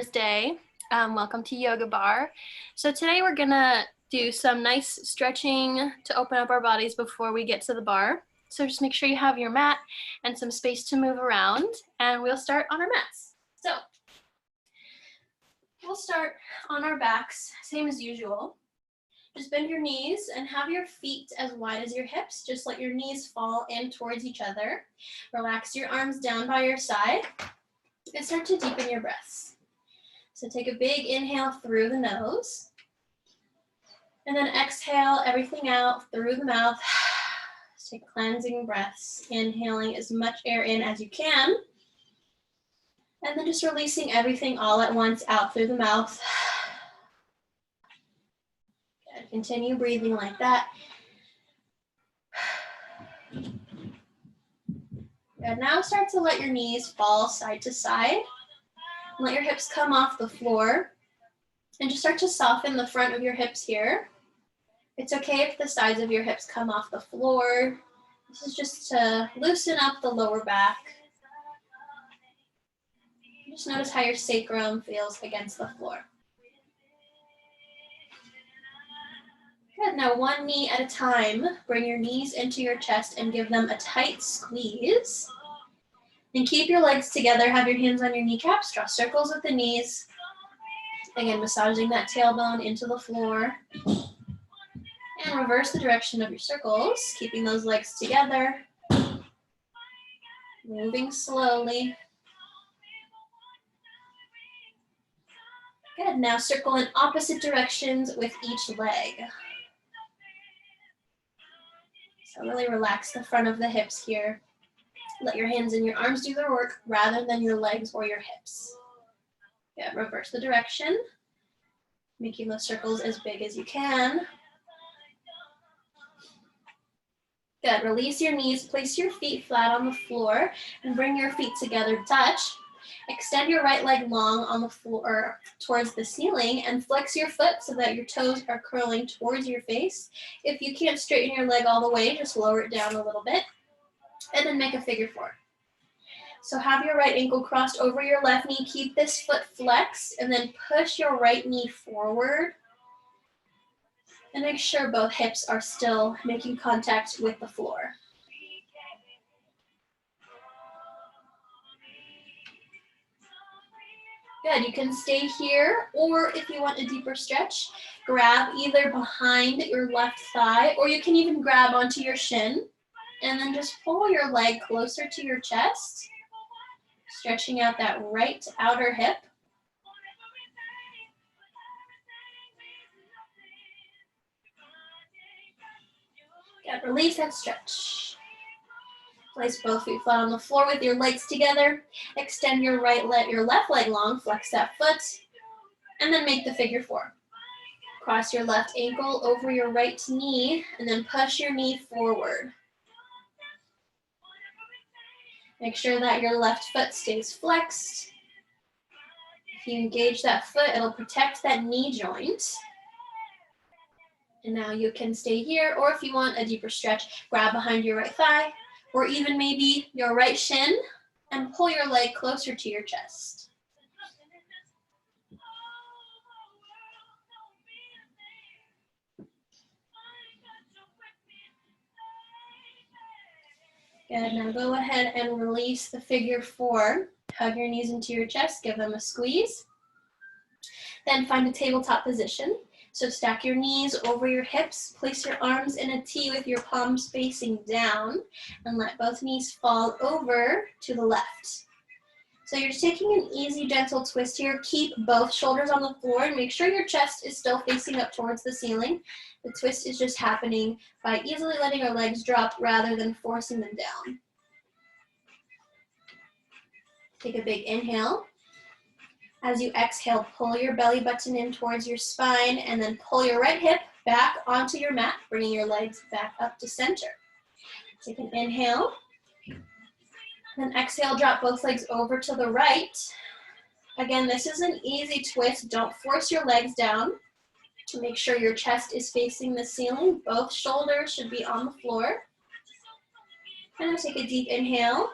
Thursday. Welcome to Yoga Bar. So today we're gonna do some nice stretching to open up our bodies before we get to the bar. So just make sure you have your mat and some space to move around, and we'll start on our mats. So we'll start on our backs, same as usual. Just bend your knees and have your feet as wide as your hips. Just let your knees fall in towards each other. Relax your arms down by your side and start to deepen your breaths. So take a big inhale through the nose and then exhale everything out through the mouth. Take cleansing breaths, inhaling as much air in as you can, and then just releasing everything all at once out through the mouth. Good. Continue breathing like that. Good. Now start to let your knees fall side to side. Let your hips come off the floor and just start to soften the front of your hips here. It's okay if the sides of your hips come off the floor. This is just to loosen up the lower back. Just notice how your sacrum feels against the floor. Good, now one knee at a time. Bring your knees into your chest and give them a tight squeeze. And keep your legs together, have your hands on your kneecaps, draw circles with the knees. Again, massaging that tailbone into the floor. And reverse the direction of your circles, keeping those legs together. Moving slowly. Good, now circle in opposite directions with each leg. So really relax the front of the hips here. Let your hands and your arms do their work rather than your legs or your hips. Good, reverse the direction, making those circles as big as you can. Good, release your knees, place your feet flat on the floor, and bring your feet together to touch. Extend your right leg long on the floor towards the ceiling and flex your foot so that your toes are curling towards your face. If you can't straighten your leg all the way, just lower it down a little bit. And then make a figure four. So have your right ankle crossed over your left knee. Keep this foot flexed and then push your right knee forward. And make sure both hips are still making contact with the floor. Good, you can stay here, or if you want a deeper stretch, grab either behind your left thigh, or you can even grab onto your shin. And then just pull your leg closer to your chest, stretching out that right outer hip. Good, release and stretch. Place both feet flat on the floor with your legs together. Extend your left leg long, flex that foot, and then make the figure four. Cross your left ankle over your right knee, and then push your knee forward. Make sure that your left foot stays flexed. If you engage that foot, it'll protect that knee joint. And now you can stay here, or if you want a deeper stretch, grab behind your right thigh, or even maybe your right shin, and pull your leg closer to your chest. Good, now go ahead and release the figure four. Hug your knees into your chest, give them a squeeze. Then find a tabletop position. So stack your knees over your hips, place your arms in a T with your palms facing down, and let both knees fall over to the left. So you're just taking an easy, gentle twist here. Keep both shoulders on the floor and make sure your chest is still facing up towards the ceiling. The twist is just happening by easily letting your legs drop rather than forcing them down. Take a big inhale. As you exhale, pull your belly button in towards your spine and then pull your right hip back onto your mat, bringing your legs back up to center. Take an inhale. Then exhale, drop both legs over to the right. Again, this is an easy twist. Don't force your legs down. To make sure your chest is facing the ceiling. Both shoulders should be on the floor. And then take a deep inhale.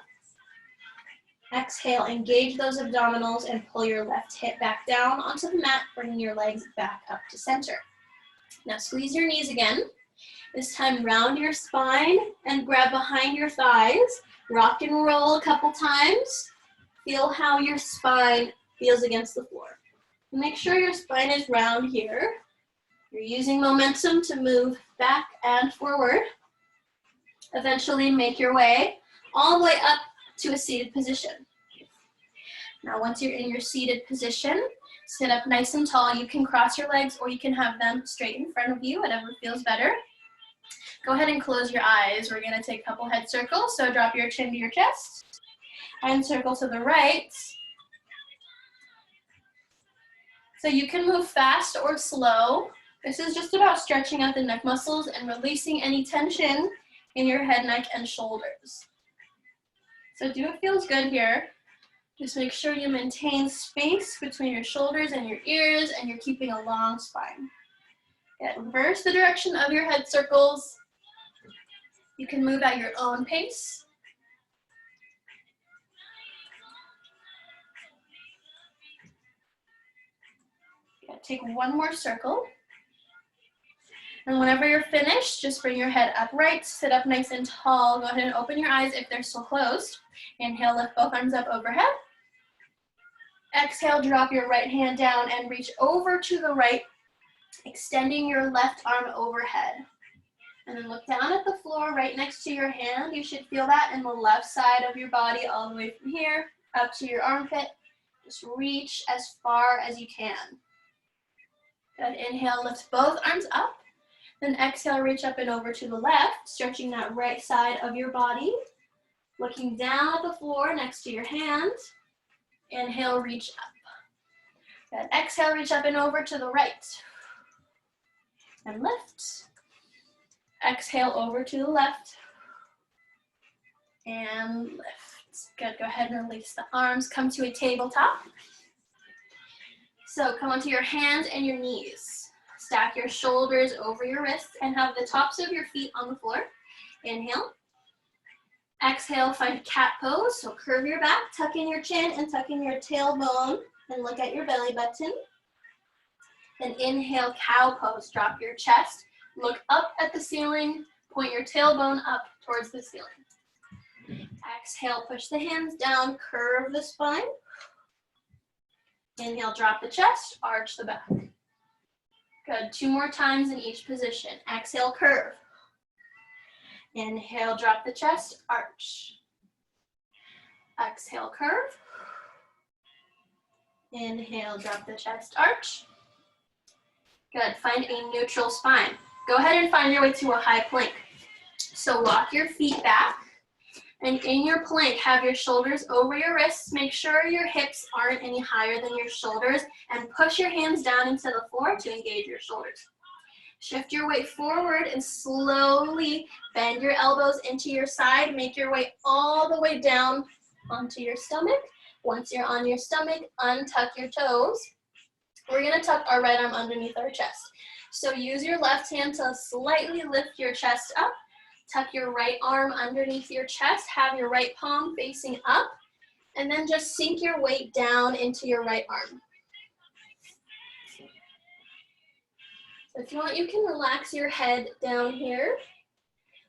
Exhale, engage those abdominals and pull your left hip back down onto the mat, bringing your legs back up to center. Now squeeze your knees again. This time round your spine and grab behind your thighs. Rock and roll a couple times. Feel how your spine feels against the floor. Make sure your spine is round here. You're using momentum to move back and forward. Eventually make your way all the way up to a seated position. Now once you're in your seated position, sit up nice and tall. You can cross your legs or you can have them straight in front of you, whatever feels better. Go ahead and close your eyes. We're gonna take a couple head circles. So drop your chin to your chest and circle to the right. So you can move fast or slow. This is just about stretching out the neck muscles and releasing any tension in your head, neck, and shoulders. So do what feels good here. Just make sure you maintain space between your shoulders and your ears, and you're keeping a long spine. Good. Reverse the direction of your head circles. You can move at your own pace. Good. Take one more circle. And whenever you're finished, just bring your head upright, sit up nice and tall. Go ahead and open your eyes if they're still closed. Inhale, lift both arms up overhead. Exhale, drop your right hand down and reach over to the right, extending your left arm overhead. And then look down at the floor right next to your hand. You should feel that in the left side of your body all the way from here up to your armpit. Just reach as far as you can. Good. Inhale, lift both arms up. Then exhale, reach up and over to the left, stretching that right side of your body. Looking down at the floor next to your hand. Inhale, reach up. Then exhale, reach up and over to the right. And lift. Exhale over to the left. And lift. Good, go ahead and release the arms. Come to a tabletop. So come onto your hands and your knees. Stack your shoulders over your wrists and have the tops of your feet on the floor. Inhale. Exhale, find cat pose. So curve your back, tuck in your chin and tuck in your tailbone and look at your belly button. Then inhale, cow pose. Drop your chest, look up at the ceiling, point your tailbone up towards the ceiling. Exhale, push the hands down, curve the spine. Inhale, drop the chest, arch the back. Good, 2 more times in each position. Exhale, curve. Inhale, drop the chest, arch. Exhale, curve. Inhale, drop the chest, arch. Good, find a neutral spine. Go ahead and find your way to a high plank. So walk your feet back. And in your plank, have your shoulders over your wrists. Make sure your hips aren't any higher than your shoulders and push your hands down into the floor to engage your shoulders. Shift your weight forward and slowly bend your elbows into your side. Make your way all the way down onto your stomach. Once you're on your stomach, untuck your toes. We're gonna tuck our right arm underneath our chest. So use your left hand to slightly lift your chest up. Tuck your right arm underneath your chest, have your right palm facing up, and then just sink your weight down into your right arm. So if you want, you can relax your head down here.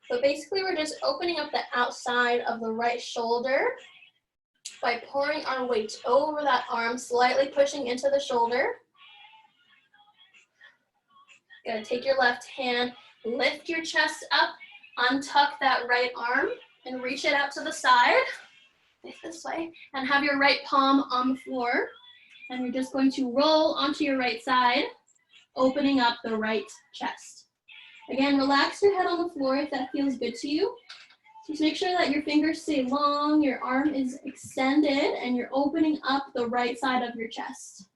But basically, we're just opening up the outside of the right shoulder by pouring our weight over that arm, slightly pushing into the shoulder. Good, take your left hand, lift your chest up, untuck that right arm and reach it out to the side, this way, and have your right palm on the floor. And you're just going to roll onto your right side, opening up the right chest. Again, relax your head on the floor if that feels good to you. Just make sure that your fingers stay long, your arm is extended, and you're opening up the right side of your chest.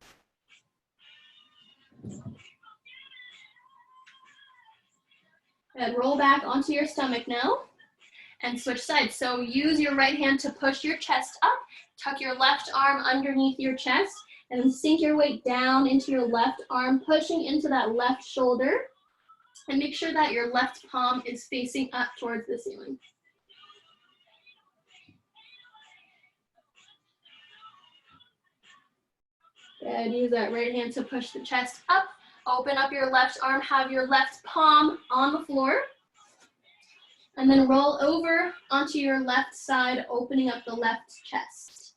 Good. Roll back onto your stomach now and switch sides. So use your right hand to push your chest up, tuck your left arm underneath your chest, and then sink your weight down into your left arm, pushing into that left shoulder. And make sure that your left palm is facing up towards the ceiling. Good. Use that right hand to push the chest up. Open up your left arm, have your left palm on the floor. And then roll over onto your left side, opening up the left chest.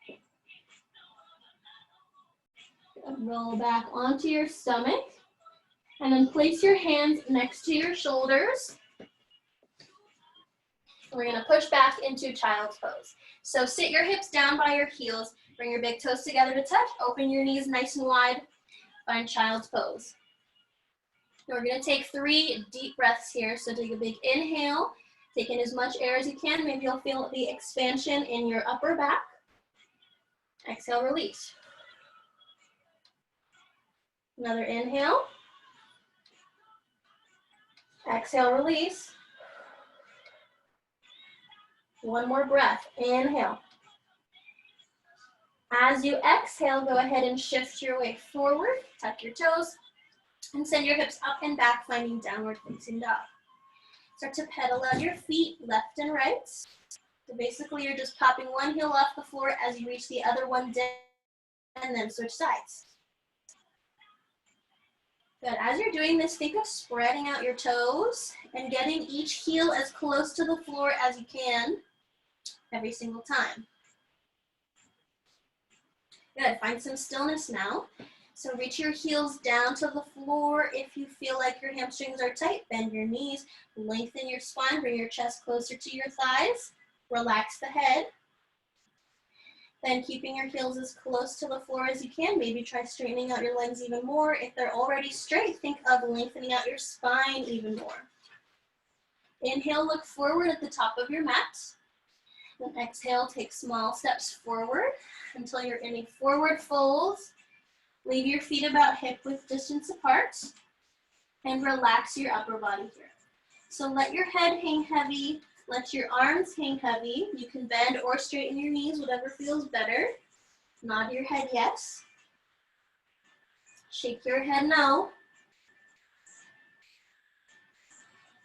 Good. Roll back onto your stomach. And then place your hands next to your shoulders. We're going to push back into child's pose. So sit your hips down by your heels. Bring your big toes together to touch. Open your knees nice and wide. Find child's pose. We're going to take 3 deep breaths here. So take a big inhale. Take in as much air as you can. Maybe you'll feel the expansion in your upper back. Exhale, release. Another inhale. Exhale, release. One more breath. Inhale. As you exhale, go ahead and shift your weight forward. Tuck your toes and send your hips up and back, finding downward facing dog. Start to pedal out your feet left and right. So basically, you're just popping one heel off the floor as you reach the other one down, and then switch sides. Good. As you're doing this, think of spreading out your toes and getting each heel as close to the floor as you can every single time. Good. Find some stillness now. So reach your heels down to the floor. If you feel like your hamstrings are tight, bend your knees, lengthen your spine, bring your chest closer to your thighs, relax the head. Then keeping your heels as close to the floor as you can. Maybe try straightening out your legs even more. If they're already straight, think of lengthening out your spine even more. Inhale, look forward at the top of your mat. Then exhale, take small steps forward until you're in a forward fold. Leave your feet about hip width distance apart and relax your upper body here. So let your head hang heavy, let your arms hang heavy. You can bend or straighten your knees, whatever feels better. Nod your head yes. Shake your head no.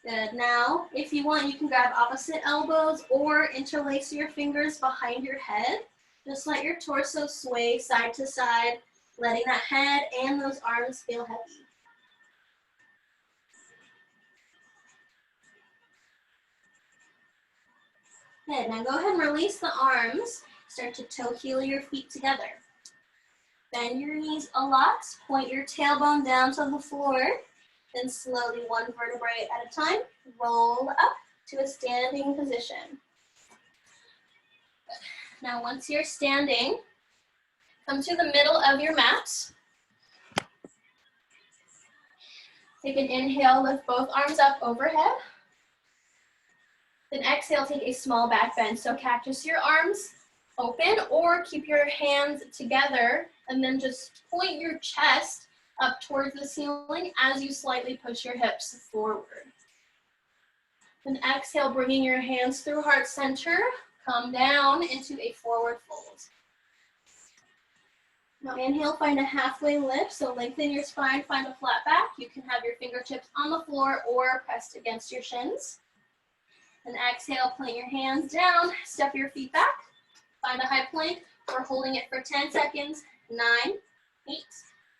Good. Now, if you want, you can grab opposite elbows or interlace your fingers behind your head. Just let your torso sway side to side, letting that head and those arms feel heavy. Good. Now go ahead and release the arms. Start to toe heel your feet together. Bend your knees a lot. Point your tailbone down to the floor. Then slowly, one vertebrae at a time, roll up to a standing position. Good. Now once you're standing, come to the middle of your mat. Take an inhale, lift both arms up overhead. Then exhale, take a small back bend. So cactus your arms open or keep your hands together and then just point your chest up towards the ceiling as you slightly push your hips forward. Then exhale, bringing your hands through heart center, come down into a forward fold. Now inhale, find a halfway lift, so lengthen your spine, find a flat back. You can have your fingertips on the floor or pressed against your shins. And exhale, plant your hands down, step your feet back, find a high plank. We're holding it for 10 seconds. 9, 8,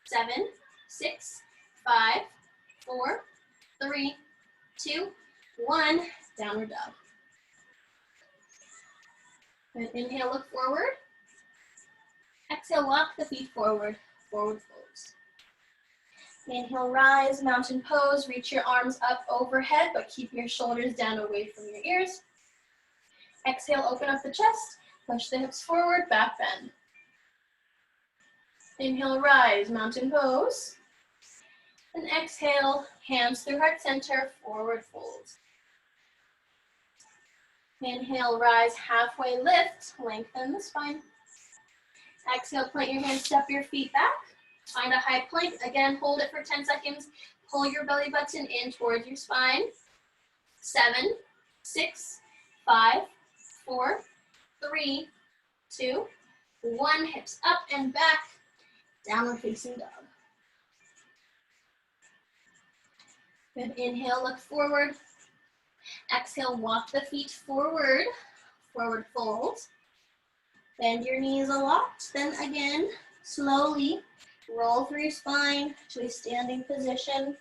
7, 6, 5, 4, 3, 2, 1. Downward dog. And inhale, look forward. Exhale, walk the feet forward, forward folds. Inhale, rise, mountain pose. Reach your arms up overhead, but keep your shoulders down away from your ears. Exhale, open up the chest. Push the hips forward, back bend. Inhale, rise, mountain pose. And exhale, hands through heart center, forward fold. Inhale, rise, halfway lift, lengthen the spine. Exhale, plant your hands, step your feet back. Find a high plank. Again, hold it for 10 seconds. Pull your belly button in towards your spine. 7, 6, 5, 4, 3, 2, 1. Hips up and back. Downward facing dog. Good. Inhale, look forward. Exhale, walk the feet forward, forward fold. Bend your knees a lot. Then again, slowly roll through your spine to a standing position.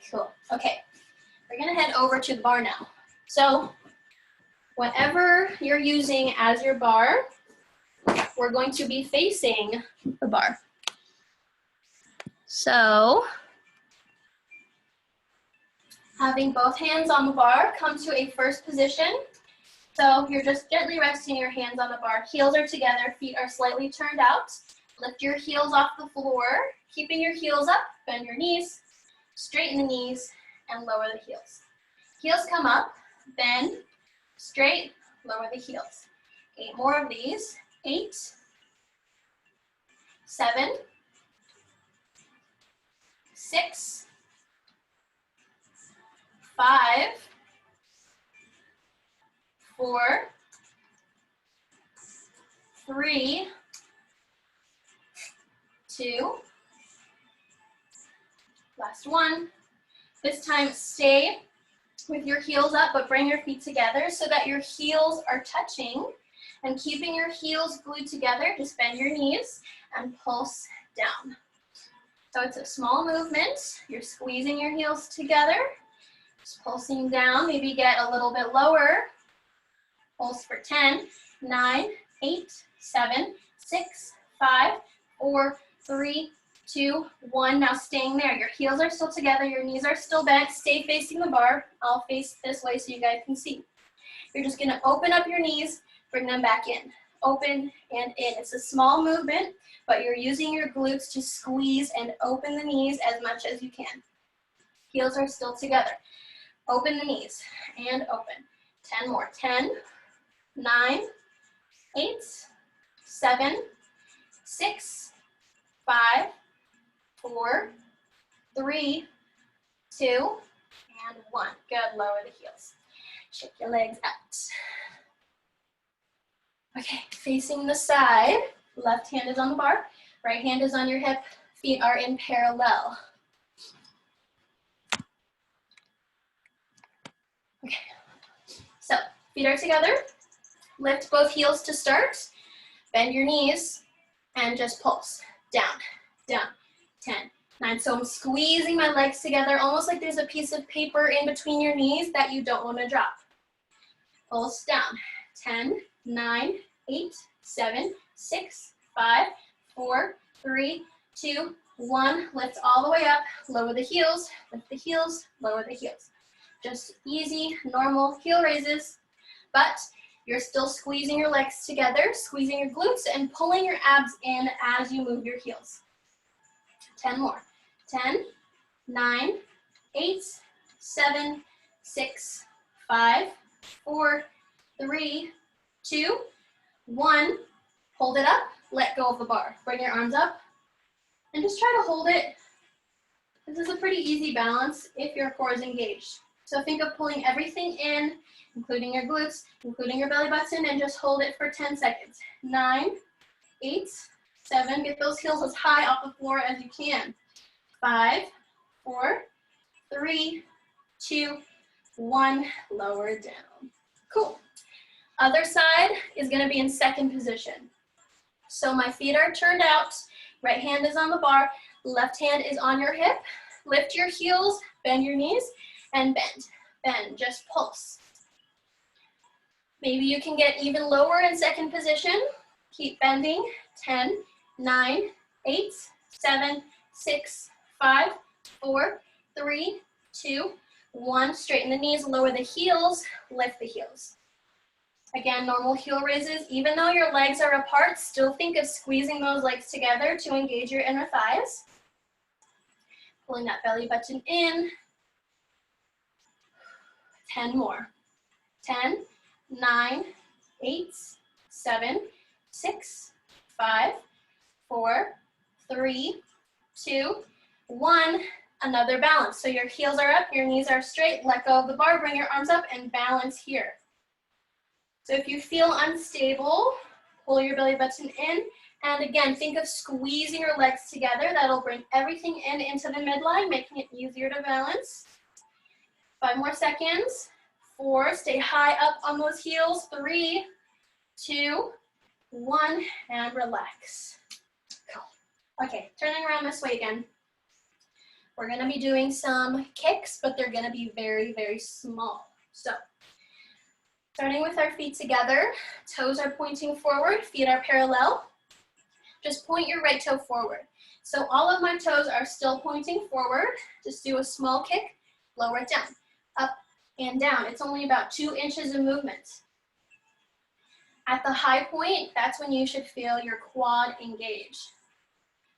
Cool. Okay, we're gonna head over to the bar now. So whatever you're using as your bar, we're going to be facing the bar. So having both hands on the bar, come to a first position. So you're just gently resting your hands on the bar. Heels are together, feet are slightly turned out. Lift your heels off the floor, keeping your heels up, bend your knees, straighten the knees, and lower the heels. Heels come up, bend, straight, lower the heels. 8 more of these. 8, 7, 6, 5, 4, 3, 2, last one. This time stay with your heels up, but bring your feet together so that your heels are touching. And keeping your heels glued together, just bend your knees and pulse down. So it's a small movement. You're squeezing your heels together, just pulsing down. Maybe get a little bit lower. Pulse for 10, 9, 8, 7, 6, 5, 4, 3, 2, 1. Now staying there. Your heels are still together. Your knees are still bent. Stay facing the bar. I'll face this way so you guys can see. You're just going to open up your knees, bring them back in. Open and in. It's a small movement, but you're using your glutes to squeeze and open the knees as much as you can. Heels are still together. Open the knees and open. 10 more. 10, 9, 8, 7, 6, 5, 4, 3, 2, and 1. Good. Lower the heels. Shake your legs out. Okay, facing the side. Left hand is on the bar. Right hand is on your hip. Feet are in parallel. Okay, so feet are together. Lift both heels to start. Bend your knees and just pulse. Down, down. 10, 9. So I'm squeezing my legs together almost like there's a piece of paper in between your knees that you don't want to drop. Pulse down. 10, 9, 8, 7, 6, 5, 4, 3, 2, 1. Lift all the way up. Lower the heels. Lift the heels. Lower the heels. Just easy, normal heel raises, but you're still squeezing your legs together, squeezing your glutes, and pulling your abs in as you move your heels. 10 more. 10, 9, 8, 7, 6, 5, 4, 3, 2, 1. Hold it up. Let go of the bar. Bring your arms up and just try to hold it. This is a pretty easy balance if your core is engaged. So think of pulling everything in, including your glutes, including your belly button, and just hold it for 10 seconds. 9, 8, 7. Get those heels as high off the floor as you can. 5, 4, 3, 2, 1. Lower down. Cool. Other side is going to be in second position. So my feet are turned out. Right hand is on the bar. Left hand is on your hip. Lift your heels, bend your knees, and bend. Bend. Just pulse. Maybe you can get even lower in second position. Keep bending. 10, 9, 8, 7, 6, 5, 4, 3, 2, 1. Straighten the knees, lower the heels, lift the heels. Again, normal heel raises. Even though your legs are apart, still think of squeezing those legs together to engage your inner thighs. Pulling that belly button in. 10 more. 10, 9, 8, 7, 6, 5, 4, 3, 2, 1. Another balance. So your heels are up, your knees are straight. Let go of the bar, bring your arms up, and balance here. So if you feel unstable, pull your belly button in. And again, think of squeezing your legs together. That'll bring everything in into the midline, making it easier to balance. 5 more seconds. 4, stay high up on those heels. 3, 2, 1, and relax. Cool. Okay, turning around this way again. We're gonna be doing some kicks, but they're gonna be very, very small. So, starting with our feet together, toes are pointing forward, feet are parallel. Just point your right toe forward. So all of my toes are still pointing forward. Just do a small kick, lower it down, up and down. It's only about 2 inches of movement. At the high point, that's when you should feel your quad engage.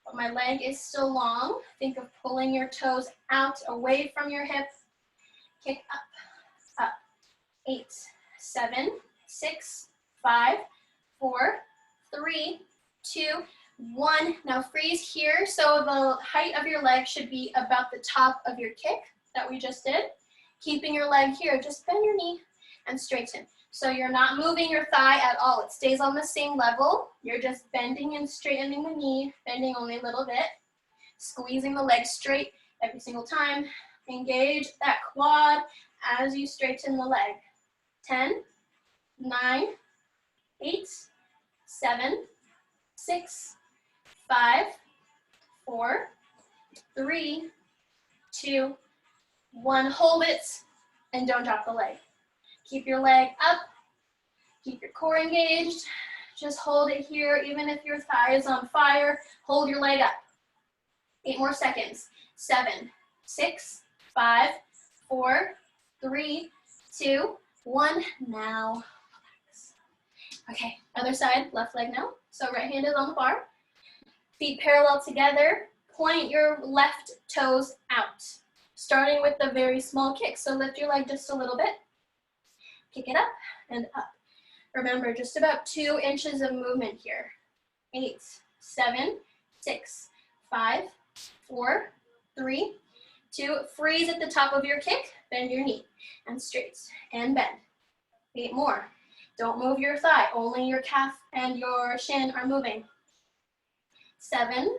But my leg is still long. Think of pulling your toes out, away from your hip. Kick up, up. 8, 7, 6, 5, 4, 3, 2, 1. Now freeze here. So the height of your leg should be about the top of your kick that we just did. Keeping your leg here, just bend your knee and straighten. So you're not moving your thigh at all. It stays on the same level. You're just bending and straightening the knee, bending only a little bit, squeezing the leg straight every single time. Engage that quad as you straighten the leg. 10, 9, 8, 7, 6, 5, 4, 3, 2, 1. Hold it and don't drop the leg. Keep your leg up, keep your core engaged. Just hold it here, even if your thigh is on fire, hold your leg up. 8 more seconds. 7, 6, 5, 4, 3, 2, 1. Now relax. Okay, other side, left leg now. So right hand is on the bar. Feet parallel together. Point your left toes out. Starting with the very small kick. So lift your leg just a little bit. Kick it up and up. Remember, just about 2 inches of movement here. 8, 7, 6, 5, 4, 3, 2. Freeze at the top of your kick. Bend your knee and straight and bend. 8 more. Don't move your thigh. Only your calf and your shin are moving. 7,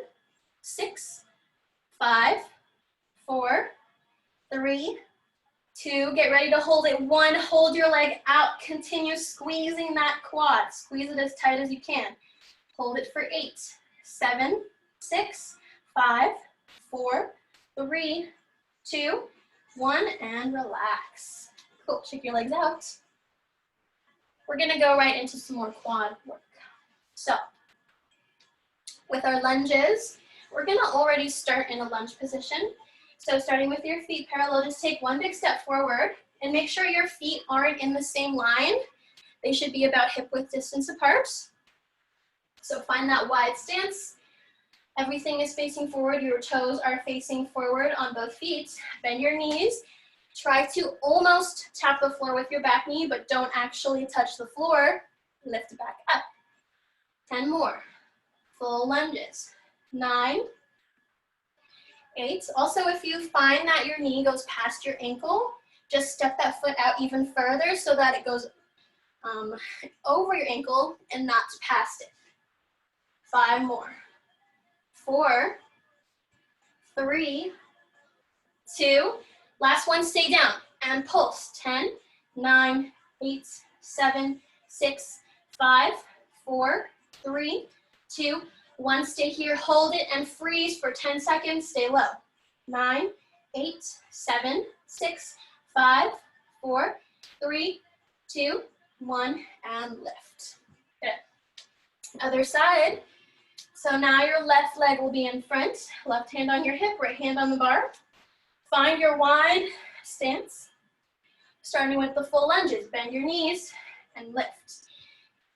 6, 5, 4, 3, 2, get ready to hold it. 1, hold your leg out. Continue squeezing that quad. Squeeze it as tight as you can. Hold it for 8, 7, 6, 5, 4, 3, 2, 1, and relax. Cool, shake your legs out. We're gonna go right into some more quad work. So, with our lunges, we're gonna already start in a lunge position. So starting with your feet parallel, just take 1 big step forward and make sure your feet aren't in the same line. They should be about hip width distance apart. So find that wide stance. Everything is facing forward. Your toes are facing forward on both feet. Bend your knees. Try to almost tap the floor with your back knee, but don't actually touch the floor. Lift it back up. 10 more. Full lunges. 9, 8. Also, if you find that your knee goes past your ankle, just step that foot out even further so that it goes over your ankle and not past it. 5 more. 4, 3, 2. Last one, stay down and pulse. 10, 9, 8, 7, 6, 5, 4, 3, 2, 1. Stay here, hold it and freeze for 10 seconds. Stay low. 9, 8, 7, 6, 5, 4, 3, 2, 1, and lift. Good. Other side. So now your left leg will be in front, left hand on your hip, right hand on the bar. Find your wide stance. Starting with the full lunges, bend your knees and lift.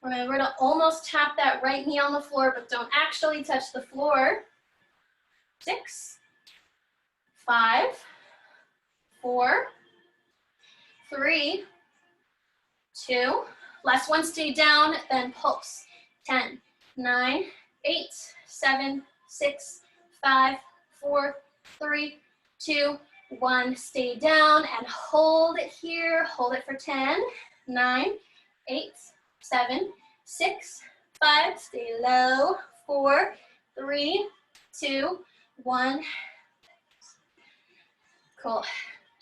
Remember to almost tap that right knee on the floor, but don't actually touch the floor. 6, 5, 4, 3, 2. Last one, stay down, then pulse. 10, 9, 8, 7, 6, 5, 4, 3, 2, 1. Stay down and hold it here. Hold it for 10, 9, 8, 7, 6, 5. Stay low. 4, 3, 2, 1. Cool.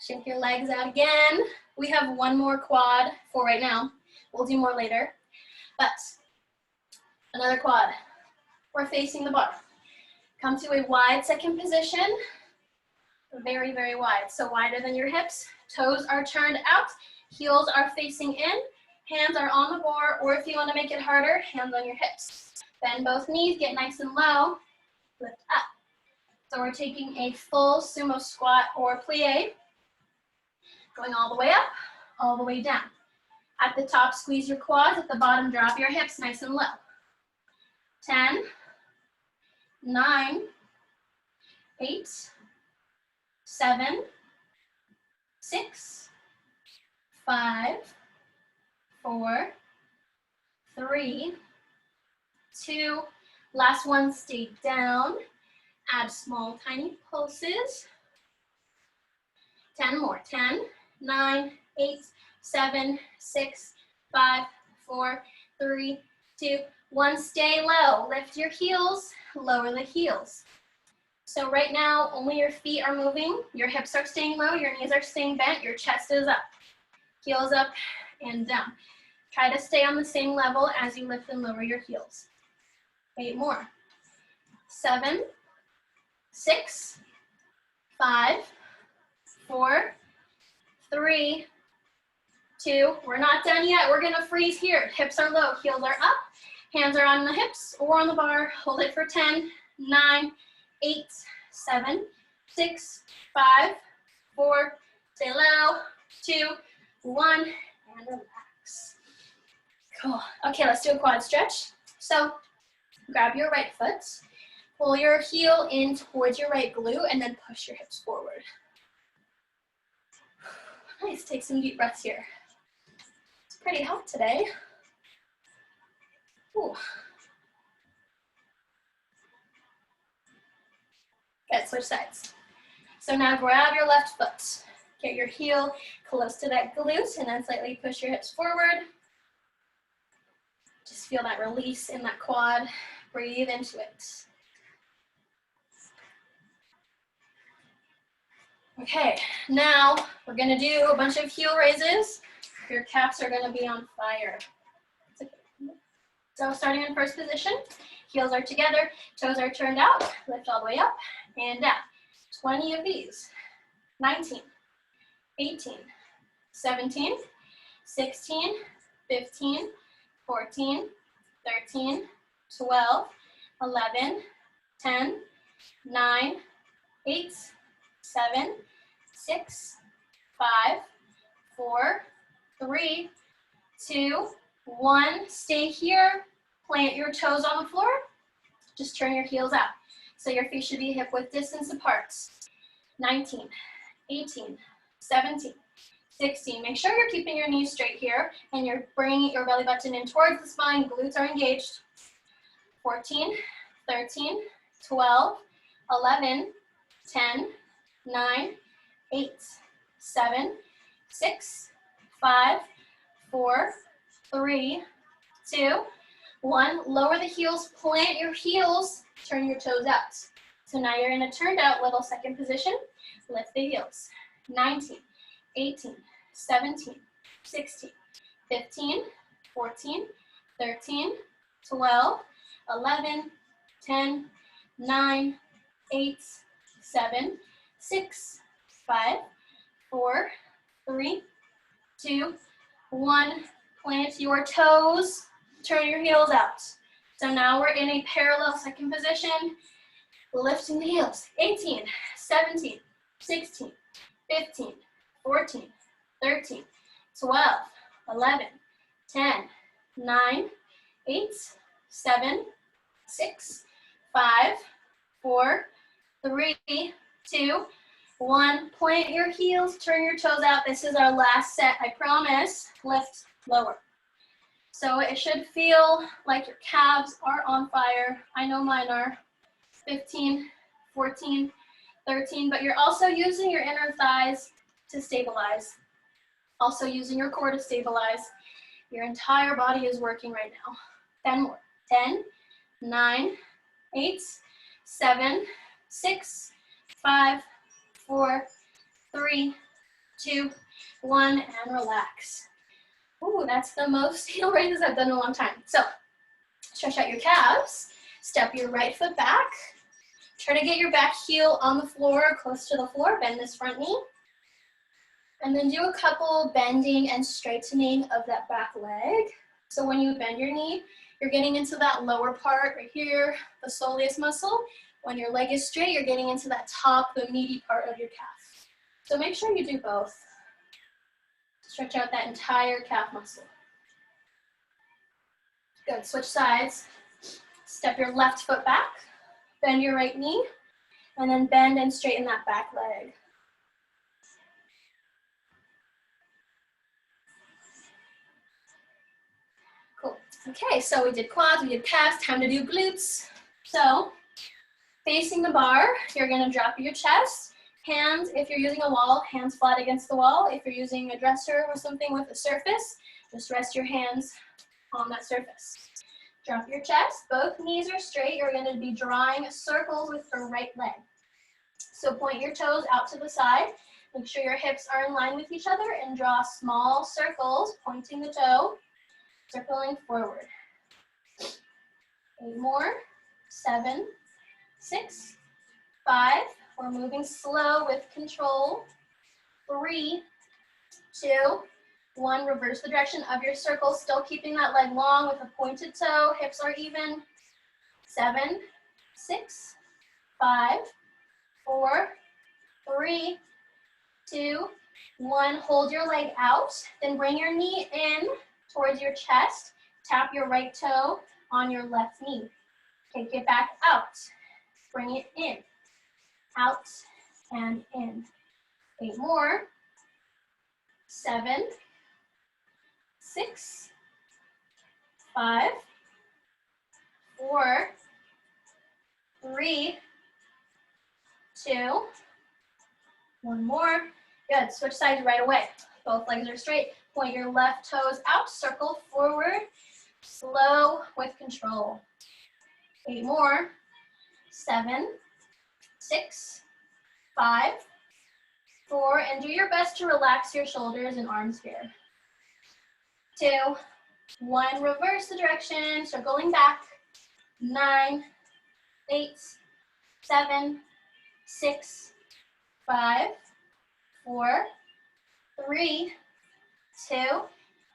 Shake your legs out again. We have one more quad for right now. We'll do more later. But another quad. We're facing the bar. Come to a wide second position. Very, very wide. So wider than your hips. Toes are turned out. Heels are facing in. Hands are on the bar, or if you want to make it harder, hands on your hips. Bend both knees, get nice and low. Lift up. So we're taking a full sumo squat or plie. Going all the way up, all the way down. At the top, squeeze your quads. At the bottom, drop your hips nice and low. 10, 9, 8, 7, 6, 5, 4, 3, 2. Last one, stay down. Add small, tiny pulses. 10 more. 10, 9, 8, 7, 6, 5, 4, 3, 2, 1. Stay low. Lift your heels, lower the heels. So right now, only your feet are moving. Your hips are staying low, your knees are staying bent, your chest is up. Heels up and down. Try to stay on the same level as you lift and lower your heels. 8 more. 7, 6, 5, 4, 3, 2. We're not done yet. We're gonna freeze here. Hips are low, heels are up. Hands are on the hips or on the bar. Hold it for 10, 9, 8, 7, 6, 5, 4, stay low, 2, 1, and relax. Cool. Okay, let's do a quad stretch. So grab your right foot, pull your heel in towards your right glute, and then push your hips forward. Nice, take some deep breaths here. It's pretty hot today. Ooh. Good, switch sides. So now grab your left foot. Get your heel close to that glute, and then slightly push your hips forward. Just feel that release in that quad. Breathe into it. Okay, now we're gonna do a bunch of heel raises. Your calves are gonna be on fire. So starting in first position, heels are together, toes are turned out, lift all the way up and down. 20 of these. 19, 18, 17, 16, 15, 14, 13, 12, 11, 10, 9, 8, 7, 6, 5, 4, 3, 2, 1. Stay here. Plant your toes on the floor. Just turn your heels out. So your feet should be hip width distance apart. 19, 18, 17, 16. Make sure you're keeping your knees straight here and you're bringing your belly button in towards the spine. Glutes are engaged. 14, 13, 12, 11, 10, 9, 8, 7, 6, 5, 4, 3, 2, 1. Lower the heels, plant your heels, turn your toes out. So now you're in a turned out little second position. Lift the heels. 19, 18, 17, 16, 15, 14, 13, 12, 11, 10, 9, 8, 7, 6, 5, 4, 3, 2, 1. Plant your toes, turn your heels out. So now we're in a parallel second position, lifting the heels. 18, 17, 16, 15, 14, 13, 12, 11, 10, 9, 8, 7, 6, 5, 4, 3, 2, 1. Plant your heels, turn your toes out. This is our last set, I promise. Lift, lower. So it should feel like your calves are on fire. I know mine are. 15, 14, 13, but you're also using your inner thighs to stabilize. Also using your core to stabilize. Your entire body is working right now. 10 more. 10, 9, 8, 7, 6, 5, 4, 3, 2, 1, and relax. Ooh, that's the most heel raises I've done in a long time. So stretch out your calves, step your right foot back, try to get your back heel on the floor, close to the floor, bend this front knee, and then do a couple bending and straightening of that back leg. So when you bend your knee, you're getting into that lower part right here, the soleus muscle. When your leg is straight, you're getting into that top, the meaty part of your calf. So make sure you do both. Stretch out that entire calf muscle. Good, switch sides. Step your left foot back, bend your right knee, and then bend and straighten that back leg. Cool. Okay, so we did quads, we did calves, time to do glutes. So, facing the bar, you're gonna drop your chest. Hands, if you're using a wall, hands flat against the wall. If you're using a dresser or something with a surface, just rest your hands on that surface. Drop your chest, both knees are straight. You're gonna be drawing circles with your right leg. So point your toes out to the side. Make sure your hips are in line with each other and draw small circles, pointing the toe, circling forward. 8 more, 7, 6, 5. We're moving slow with control. 3, 2, 1. Reverse the direction of your circle, still keeping that leg long with a pointed toe. Hips are even. 7, 6, 5, 4, 3, 2, 1. Hold your leg out, then bring your knee in towards your chest. Tap your right toe on your left knee. Take it back out. Bring it in. Out and in. 8 more. 7, 6, 5, 4, 3, 2, 1 more. Good, switch sides right away. Both legs are straight. Point your left toes out, circle forward, slow with control. 8 more. 7, 6, 5, 4, and do your best to relax your shoulders and arms here. 2, 1, reverse the direction, circling back. 9, 8, 7, 6, 5, 4, 3, 2,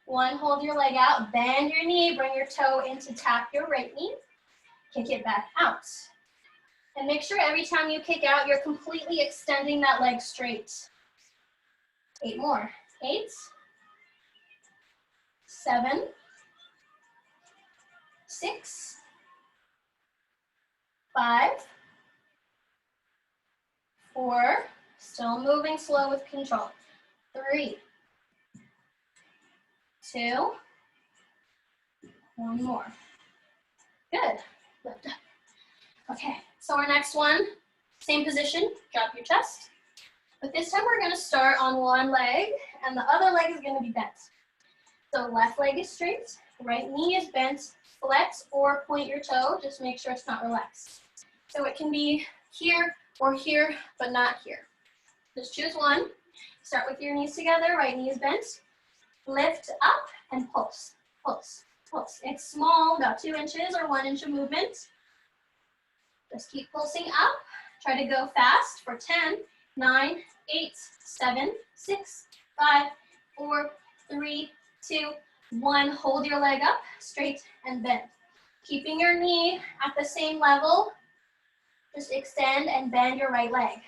1. Hold your leg out, bend your knee, bring your toe in to tap your right knee. Kick it back out. And make sure every time you kick out, you're completely extending that leg straight. 8 more. 8, 7, 6, 5, 4, still moving slow with control. 3, 2, 1 more. Good. Lift up. Okay, so our next one, same position, drop your chest. But this time we're gonna start on one leg and the other leg is gonna be bent. So left leg is straight, right knee is bent, flex or point your toe, just make sure it's not relaxed. So it can be here or here, but not here. Just choose one. Start with your knees together, right knee is bent. Lift up and pulse, pulse, pulse. It's small, about 2 inches or 1 inch of movement. Just keep pulsing up. Try to go fast for 10, 9, 8, 7, 6, 5, 4, 3, 2, 1. Hold your leg up, straight and bend. Keeping your knee at the same level, just extend and bend your right leg.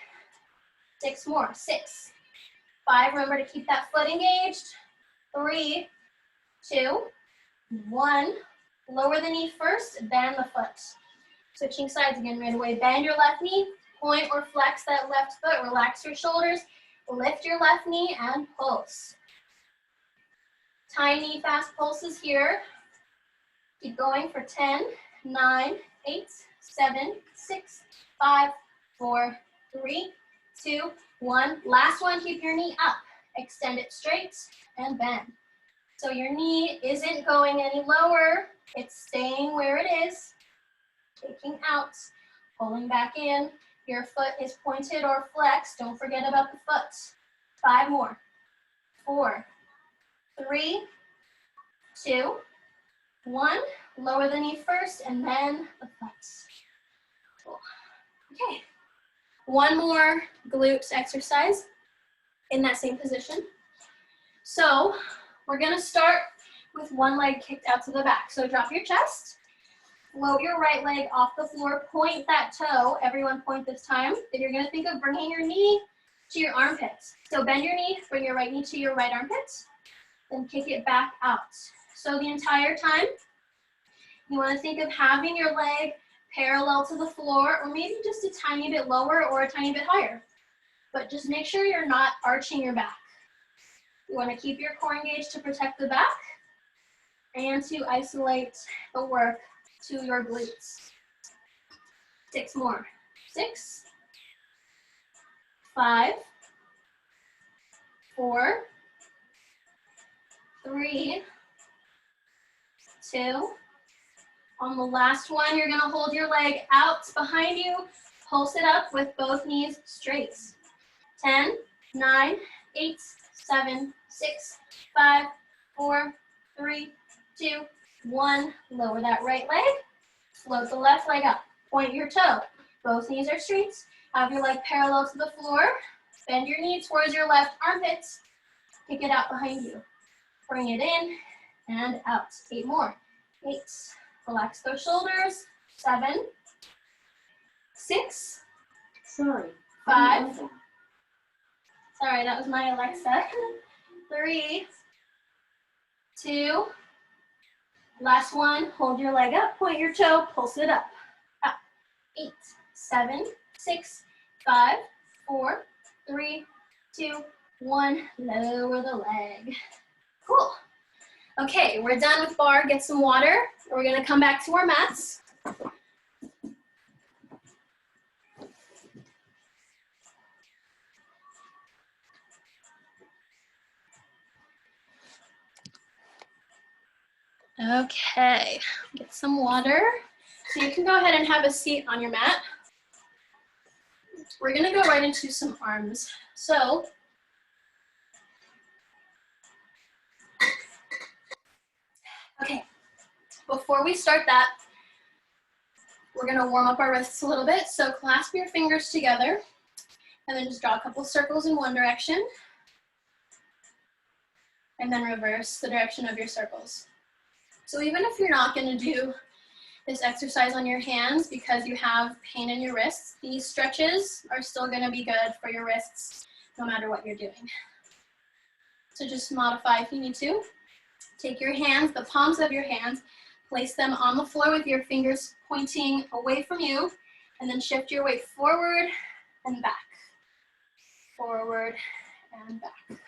6 more. 6, 5. Remember to keep that foot engaged. 3, 2, 1. Lower the knee first, bend the foot. Switching sides again right away. Bend your left knee, point or flex that left foot, relax your shoulders, lift your left knee and pulse. Tiny fast pulses here. Keep going for 10, 9, 8, 7, 6, 5, 4, 3, 2, 1. Last one, keep your knee up. Extend it straight and bend. So your knee isn't going any lower. It's staying where it is. Taking out, pulling back in. Your foot is pointed or flexed. Don't forget about the foot. 5 more. 4, 3, 2, 1. Lower the knee first and then the butt. Cool. Okay. One more glutes exercise in that same position. So we're gonna start with one leg kicked out to the back. So drop your chest, float your right leg off the floor, point that toe. Everyone point this time. Then you're gonna think of bringing your knee to your armpits. So bend your knee, bring your right knee to your right armpit, then kick it back out. So the entire time, you wanna think of having your leg parallel to the floor, or maybe just a tiny bit lower or a tiny bit higher. But just make sure you're not arching your back. You wanna keep your core engaged to protect the back and to isolate the work to your glutes. 6 more. 6, 5, 4, 3, 2. On the last one, you're gonna hold your leg out behind you, pulse it up with both knees straight. 10, 9, 8, 7, 6, 5, 4, 3, 2, 1. Lower that right leg, float the left leg up, point your toe. Both knees are straight. Have your leg parallel to the floor. Bend your knee towards your left armpit. Kick it out behind you. Bring it in and out. 8 more. 8. Relax those shoulders. 7, 6. Sorry. 5. Sorry, that was my Alexa. 3, 2. Last one. Hold your leg up, point your toe, pulse it up. Up. 8, 7, 6, 5, 4, 3, 2, 1. Lower the leg. Cool. Okay, we're done with bar. Get some water. We're gonna come back to our mats. Okay, get some water. So you can go ahead and have a seat on your mat. We're gonna go right into some arms. So, okay, before we start that, we're gonna warm up our wrists a little bit. So clasp your fingers together and then just draw a couple circles in one direction and then reverse the direction of your circles. So even if you're not gonna do this exercise on your hands because you have pain in your wrists, these stretches are still gonna be good for your wrists no matter what you're doing. So just modify if you need to. Take your hands, the palms of your hands, place them on the floor with your fingers pointing away from you, and then shift your weight forward and back. Forward and back.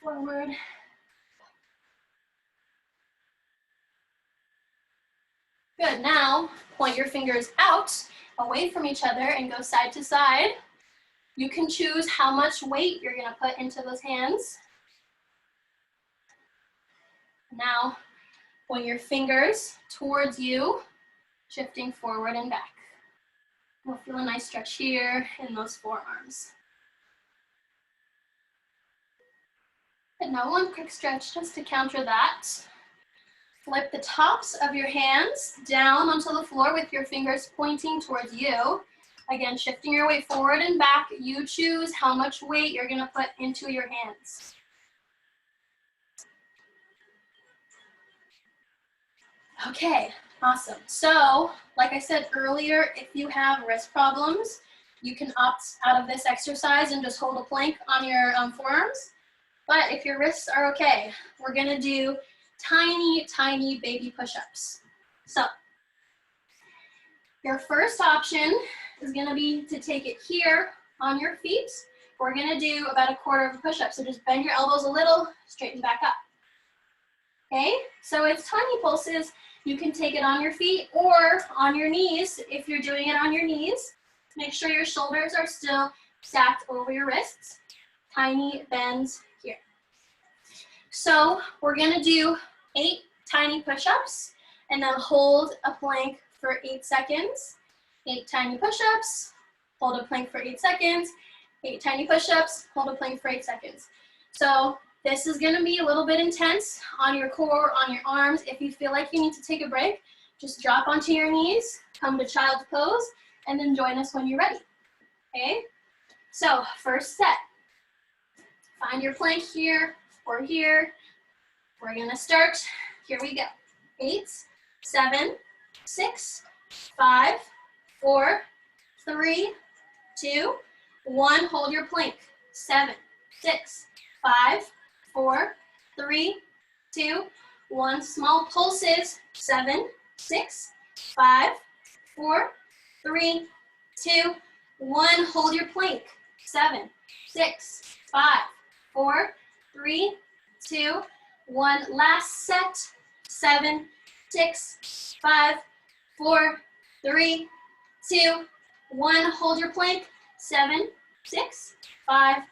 Forward. Good, now point your fingers out, away from each other and go side to side. You can choose how much weight you're gonna put into those hands. Now, point your fingers towards you, shifting forward and back. We'll feel a nice stretch here in those forearms. And now one quick stretch just to counter that. Flip the tops of your hands down onto the floor with your fingers pointing towards you. Again, shifting your weight forward and back. You choose how much weight you're gonna put into your hands. Okay, awesome. So, like I said earlier, if you have wrist problems, you can opt out of this exercise and just hold a plank on your forearms. But if your wrists are okay, we're gonna do tiny, tiny baby push-ups. So, your first option is gonna be to take it here on your feet. We're gonna do about a quarter of a push-up. So just bend your elbows a little, straighten back up. Okay, so it's tiny pulses. You can take it on your feet or on your knees if you're doing it on your knees. Make sure your shoulders are still stacked over your wrists. Tiny bends here. So we're gonna do 8 tiny push-ups and then hold a plank for 8 seconds. 8 tiny push-ups, hold a plank for 8 seconds. 8 tiny push-ups, hold a plank for 8 seconds. So this is gonna be a little bit intense on your core, on your arms. If you feel like you need to take a break, just drop onto your knees, come to child's pose, and then join us when you're ready, okay? So first set, find your plank here or here. We're gonna start, here we go. 8, 7, 6, 5, 4, 3, 2, 1, hold your plank. 7, 6, 5, 4, 3, 2, 1, small pulses. 7, 6, 5, 4, 3, 2, 1, hold your plank. 7, 6, 5, 4, 3, 2, 1, last set. 7, 6, 5, 4, 3, 2, 1, hold your plank. 7, 6, 5,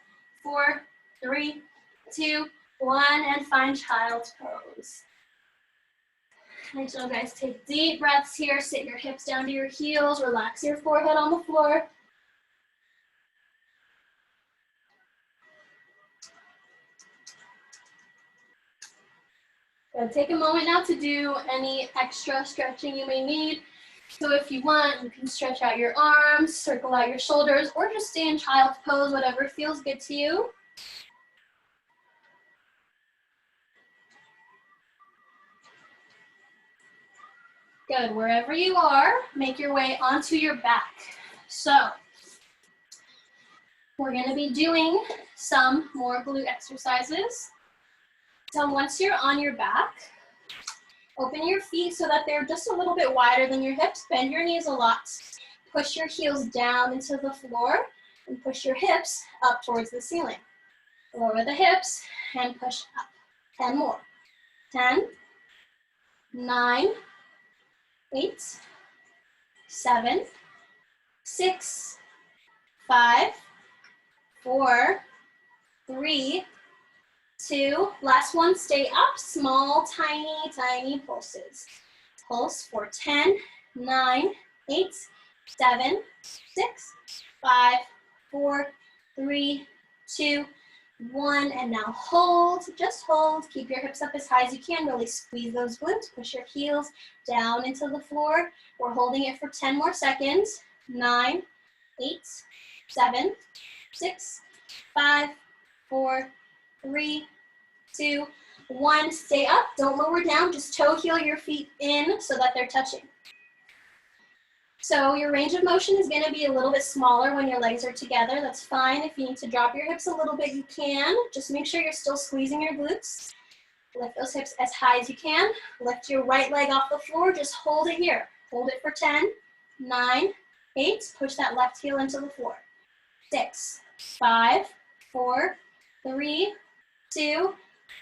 4, 3, 2, 1, and find child's pose. Nice job, guys. Take deep breaths here. Sit your hips down to your heels. Relax your forehead on the floor. Good. Take a moment now to do any extra stretching you may need. So if you want, you can stretch out your arms, circle out your shoulders, or just stay in child's pose, whatever feels good to you. Good. Wherever you are, make your way onto your back. So we're going to be doing some more glute exercises. So once you're on your back, open your feet so that they're just a little bit wider than your hips. Bend your knees a lot. Push your heels down into the floor and push your hips up towards the ceiling. Lower the hips and push up. 10 more. 10, 9, 8, 7, 6, 5, 4, 3, 2, last one, stay up, small, tiny, tiny pulses. Pulse for 10, 9, 8, 7, 6, 5, 4, 3, 2, 1, and now hold, just hold. Keep your hips up as high as you can, really squeeze those glutes, push your heels down into the floor. We're holding it for 10 more seconds. 9, 8, 7, 6, 5, 4, 3, 2, 1. Stay up, don't lower down, just toe heel your feet in so that they're touching. So your range of motion is going to be a little bit smaller when your legs are together. That's fine. If you need to drop your hips a little bit, you can. Just make sure you're still squeezing your glutes. Lift those hips as high as you can. Lift your right leg off the floor. Just hold it here. Hold it for 10, 9, 8. Push that left heel into the floor. 6, 5, 4, 3, 2,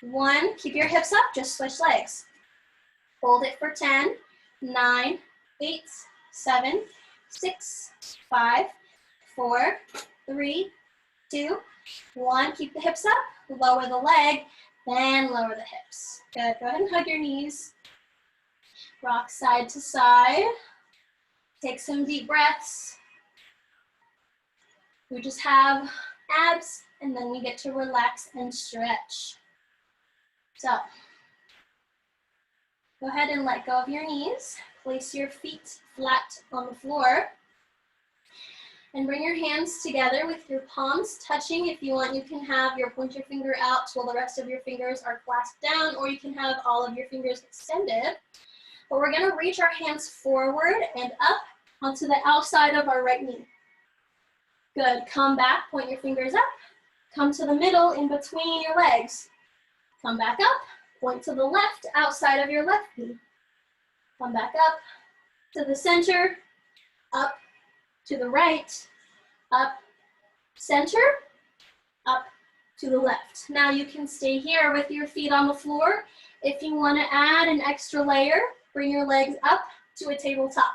1. Keep your hips up. Just switch legs. Hold it for 10, 9, 8, 7, 6, 5, 4, 3, 2, 1. Keep the hips up. Lower the leg, then lower the hips. Good. Go ahead and hug your knees. Rock side to side. Take some deep breaths. We just have abs, and then we get to relax and stretch. So go ahead and let go of your knees. Place your feet flat on the floor. And bring your hands together with your palms touching. If you want, you can have your pointer finger out while the rest of your fingers are clasped down, or you can have all of your fingers extended. But we're going to reach our hands forward and up onto the outside of our right knee. Good. Come back, point your fingers up. Come to the middle in between your legs. Come back up, point to the left outside of your left knee. Come back up to the center, up to the right, up, center, up to the left. Now you can stay here with your feet on the floor. If you want to add an extra layer, bring your legs up to a tabletop.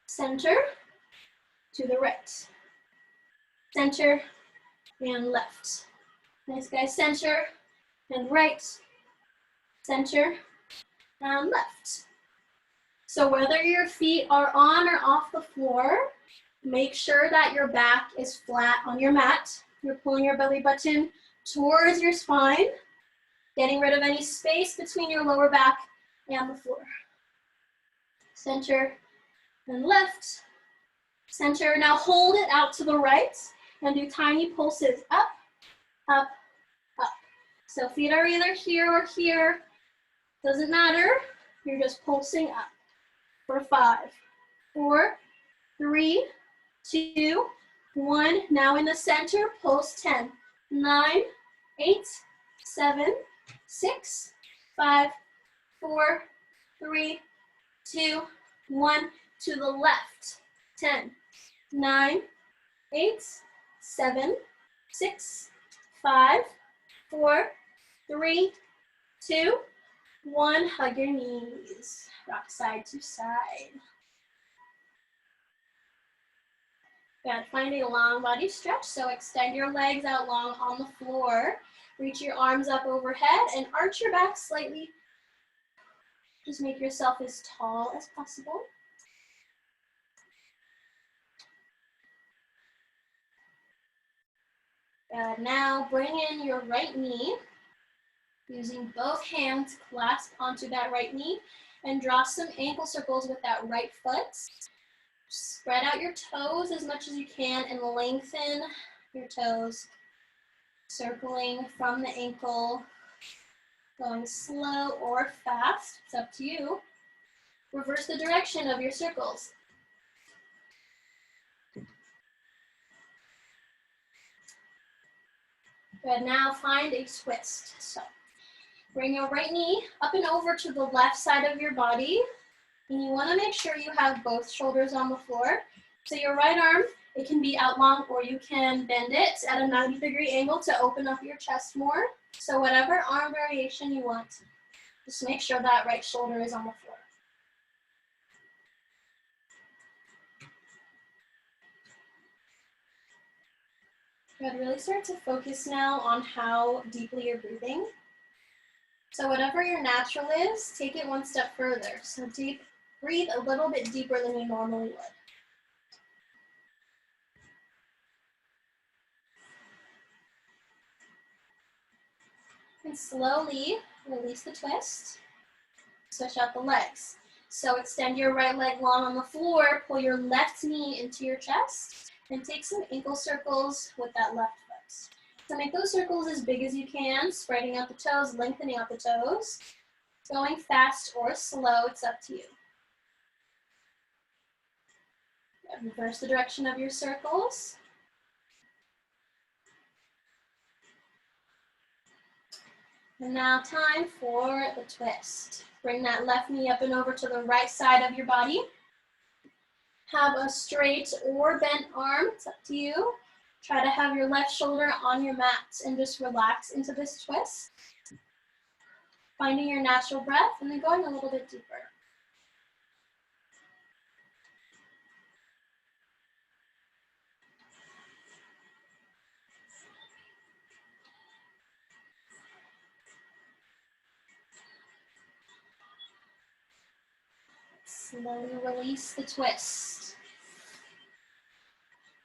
Center to the right. Center and left. Nice, guys. Center and right. Center and left. So whether your feet are on or off the floor, make sure that your back is flat on your mat. You're pulling your belly button towards your spine, getting rid of any space between your lower back and the floor. Center and left. Center. Now hold it out to the right and do tiny pulses up, up, up. So feet are either here or here. Doesn't matter. You're just pulsing up for 5, 4, 3, 2, 1. Now in the center, pulse 10, 9, 8, 7, 6, 5, 4, 3, 2, 1. To the left, 10, 9, 8, 7, 6, 5, 4, 3, 2, 1. Hug your knees. Rock side to side. Good. Find a long body stretch. So extend your legs out long on the floor. Reach your arms up overhead and arch your back slightly. Just make yourself as tall as possible. Good. Now bring in your right knee. Using both hands, clasp onto that right knee and draw some ankle circles with that right foot. Spread out your toes as much as you can and lengthen your toes. Circling from the ankle, going slow or fast, it's up to you. Reverse the direction of your circles. Good, now find a twist. So bring your right knee up and over to the left side of your body. And you want to make sure you have both shoulders on the floor. So your right arm, it can be out long or you can bend it at a 90-degree angle to open up your chest more. So whatever arm variation you want, just make sure that right shoulder is on the floor. Good, really start to focus now on how deeply you're breathing. So whatever your natural is, take it one step further. So deep, breathe a little bit deeper than you normally would. And slowly release the twist. Switch out the legs. So extend your right leg long on the floor, pull your left knee into your chest, and take some ankle circles with that left foot. So make those circles as big as you can, spreading out the toes, lengthening out the toes. Going fast or slow, it's up to you. Reverse the direction of your circles. And now time for the twist. Bring that left knee up and over to the right side of your body. Have a straight or bent arm, it's up to you. Try to have your left shoulder on your mat and just relax into this twist. Finding your natural breath and then going a little bit deeper. Slowly release the twist.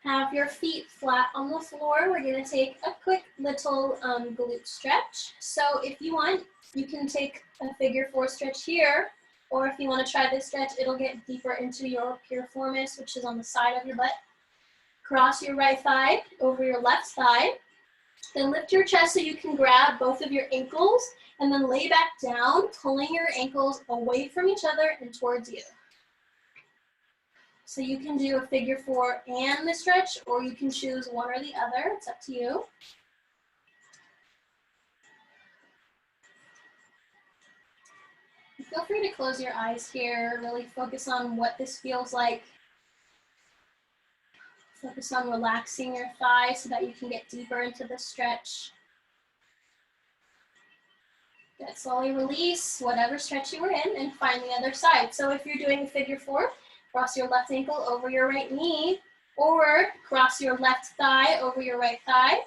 Have your feet flat on the floor. We're going to take a quick little glute stretch. So if you want, you can take a figure 4 stretch here, or if you want to try this stretch, it'll get deeper into your piriformis, which is on the side of your butt. Cross your right thigh over your left thigh. Then lift your chest so you can grab both of your ankles and then lay back down, pulling your ankles away from each other and towards you. So you can do a figure 4 and the stretch, or you can choose one or the other. It's up to you. Feel free to close your eyes here. Really focus on what this feels like. Focus on relaxing your thighs so that you can get deeper into the stretch. Good. Slowly release whatever stretch you were in and find the other side. So if you're doing a figure 4, cross your left ankle over your right knee, or cross your left thigh over your right thigh.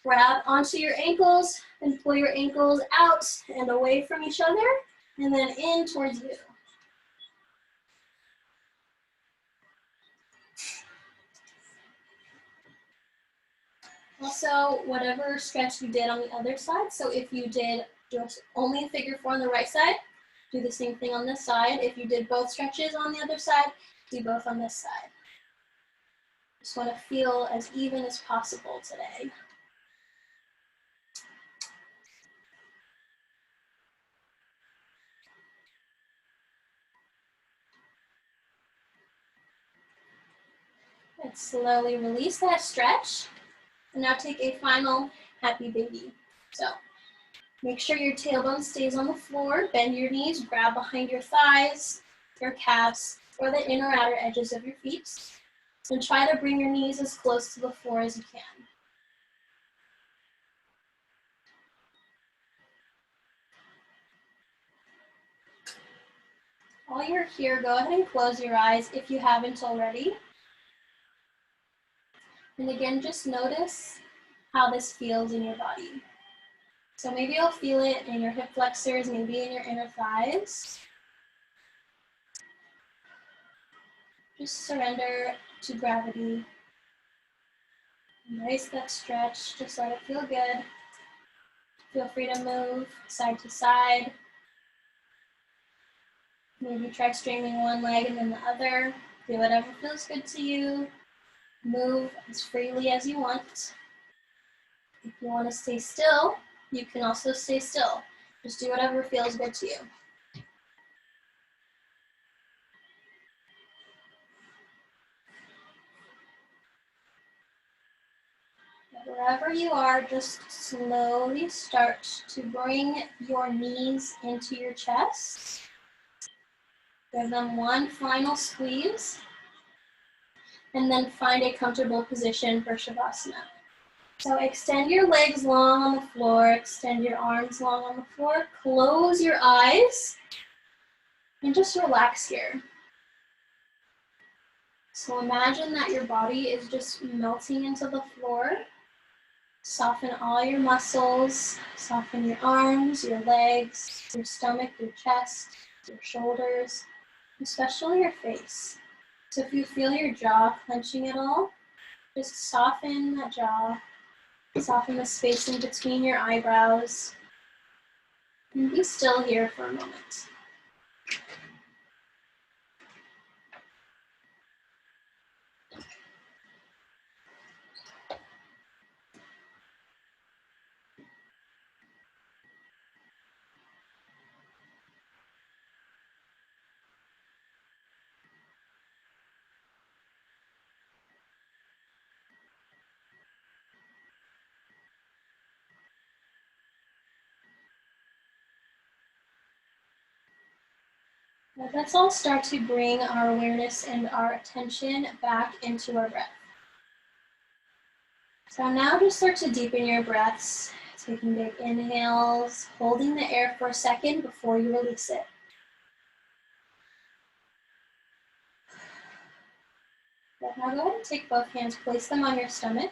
Grab onto your ankles and pull your ankles out and away from each other, and then in towards you. Also, whatever stretch you did on the other side, so if you did just only a figure 4 on the right side, do the same thing on this side. If you did both stretches on the other side, do both on this side. Just want to feel as even as possible today. And slowly release that stretch. And now take a final happy baby. So make sure your tailbone stays on the floor. Bend your knees, grab behind your thighs, your calves, or the inner outer edges of your feet. And try to bring your knees as close to the floor as you can. While you're here, go ahead and close your eyes if you haven't already. And again, just notice how this feels in your body. So maybe you'll feel it in your hip flexors, maybe in your inner thighs. Just surrender to gravity. Embrace that stretch, just let it feel good. Feel free to move side to side. Maybe try straightening one leg and then the other. Do whatever feels good to you. Move as freely as you want. If you want to stay still, you can also stay still. Just do whatever feels good to you. Wherever you are, just slowly start to bring your knees into your chest. Give them one final squeeze. And then find a comfortable position for Shavasana. So extend your legs long on the floor, extend your arms long on the floor, close your eyes, and just relax here. So imagine that your body is just melting into the floor. Soften all your muscles, soften your arms, your legs, your stomach, your chest, your shoulders, especially your face. So if you feel your jaw clenching at all, just soften that jaw, soften the spacing between your eyebrows, and be still here for a moment. Now let's all start to bring our awareness and our attention back into our breath. So now just start to deepen your breaths, taking big inhales, holding the air for a second before you release it. Now go ahead and take both hands, place them on your stomach,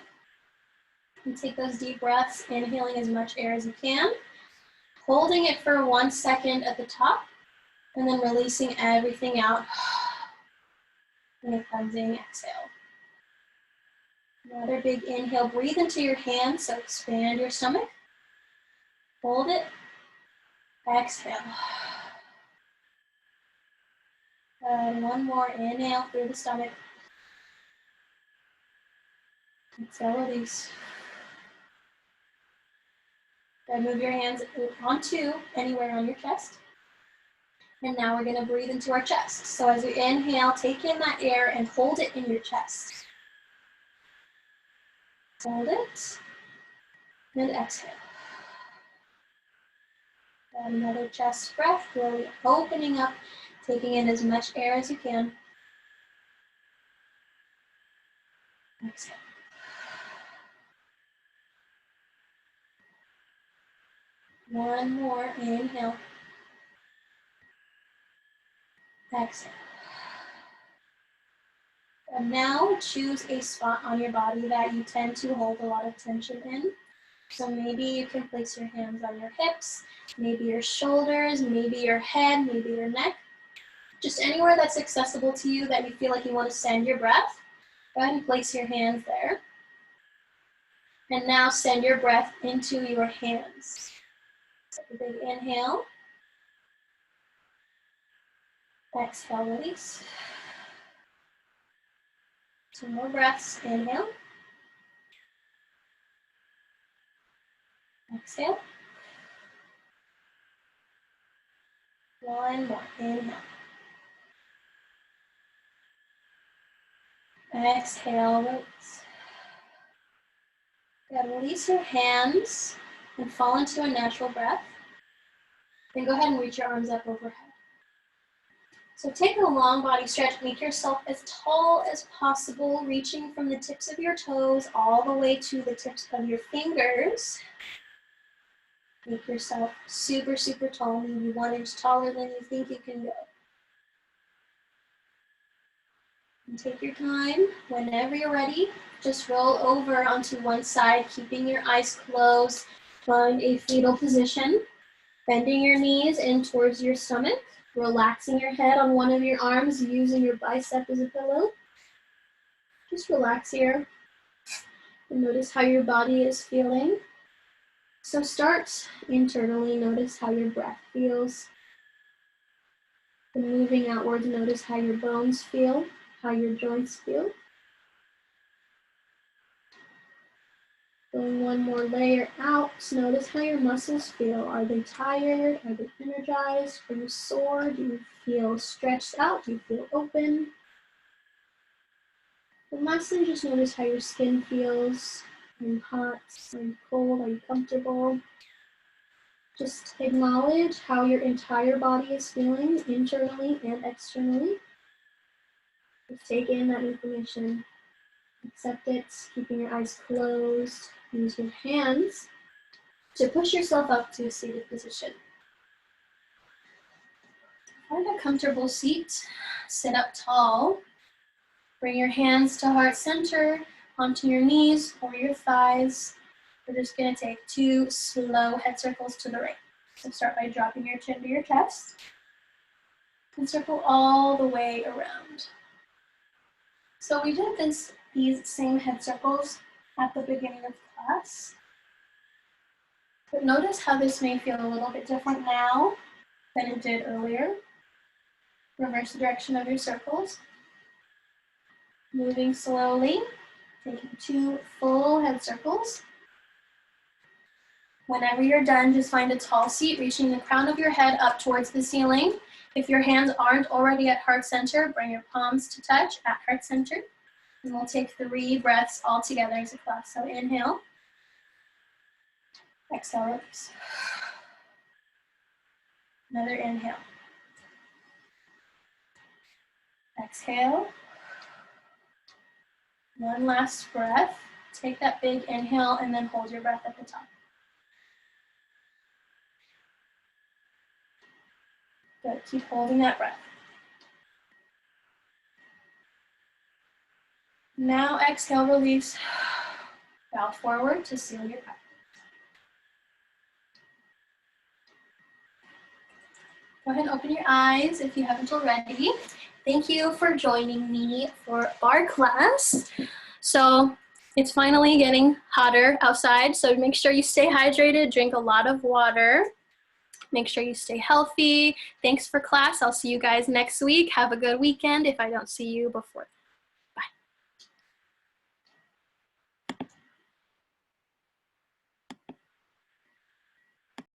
and take those deep breaths, inhaling as much air as you can, holding it for 1 second at the top, and then releasing everything out in a cleansing exhale. Another big inhale, breathe into your hands, so expand your stomach. Hold it, exhale. And one more, inhale through the stomach. Exhale, release. Then move your hands onto anywhere on your chest. And now we're gonna breathe into our chest. So as you inhale, take in that air and hold it in your chest. Hold it, and exhale. And another chest breath, really opening up, taking in as much air as you can. Exhale. One more, inhale. Exhale. And now choose a spot on your body that you tend to hold a lot of tension in. So maybe you can place your hands on your hips, maybe your shoulders, maybe your head, maybe your neck. Just anywhere that's accessible to you that you feel like you want to send your breath. Go ahead and place your hands there. And now send your breath into your hands. Take a big inhale. Exhale, release. 2 more breaths. Inhale. Exhale. 1 more. Inhale. Exhale, release. Good. Release your hands and fall into a natural breath. Then go ahead and reach your arms up overhead. So take a long body stretch. Make yourself as tall as possible, reaching from the tips of your toes all the way to the tips of your fingers. Make yourself super, super tall, maybe 1 inch taller than you think you can go. And take your time. Whenever you're ready, just roll over onto one side, keeping your eyes closed. Find a fetal position, bending your knees in towards your stomach, relaxing your head on one of your arms, using your bicep as a pillow. Just relax here and notice how your body is feeling. So start internally, notice how your breath feels. And moving outwards, notice how your bones feel, how your joints feel. Going 1 more layer out, notice how your muscles feel. Are they tired? Are they energized? Are you sore? Do you feel stretched out? Do you feel open? And lastly, just notice how your skin feels. Are you hot? Are you cold? Are you comfortable? Just acknowledge how your entire body is feeling, internally and externally. Just take in that information. Accept it, keeping your eyes closed. Use your hands to push yourself up to a seated position. Find a comfortable seat. Sit up tall. Bring your hands to heart center, onto your knees or your thighs. We're just going to take 2 slow head circles to the right. So start by dropping your chin to your chest and circle all the way around. So we did these same head circles at the beginning of class. But notice how this may feel a little bit different now than it did earlier. Reverse the direction of your circles. Moving slowly, taking 2 full head circles. Whenever you're done, just find a tall seat, reaching the crown of your head up towards the ceiling. If your hands aren't already at heart center, bring your palms to touch at heart center. And we'll take 3 breaths all together as a class. So inhale. Exhale, release. Another inhale. Exhale. 1 last breath. Take that big inhale and then hold your breath at the top. Good, keep holding that breath. Now exhale, release. Bow forward to seal your breath. Go ahead and open your eyes if you haven't already. Thank you for joining me for Barre class. So it's finally getting hotter outside, so make sure you stay hydrated, drink a lot of water. Make sure you stay healthy. Thanks for class. I'll see you guys next week. Have a good weekend if I don't see you before.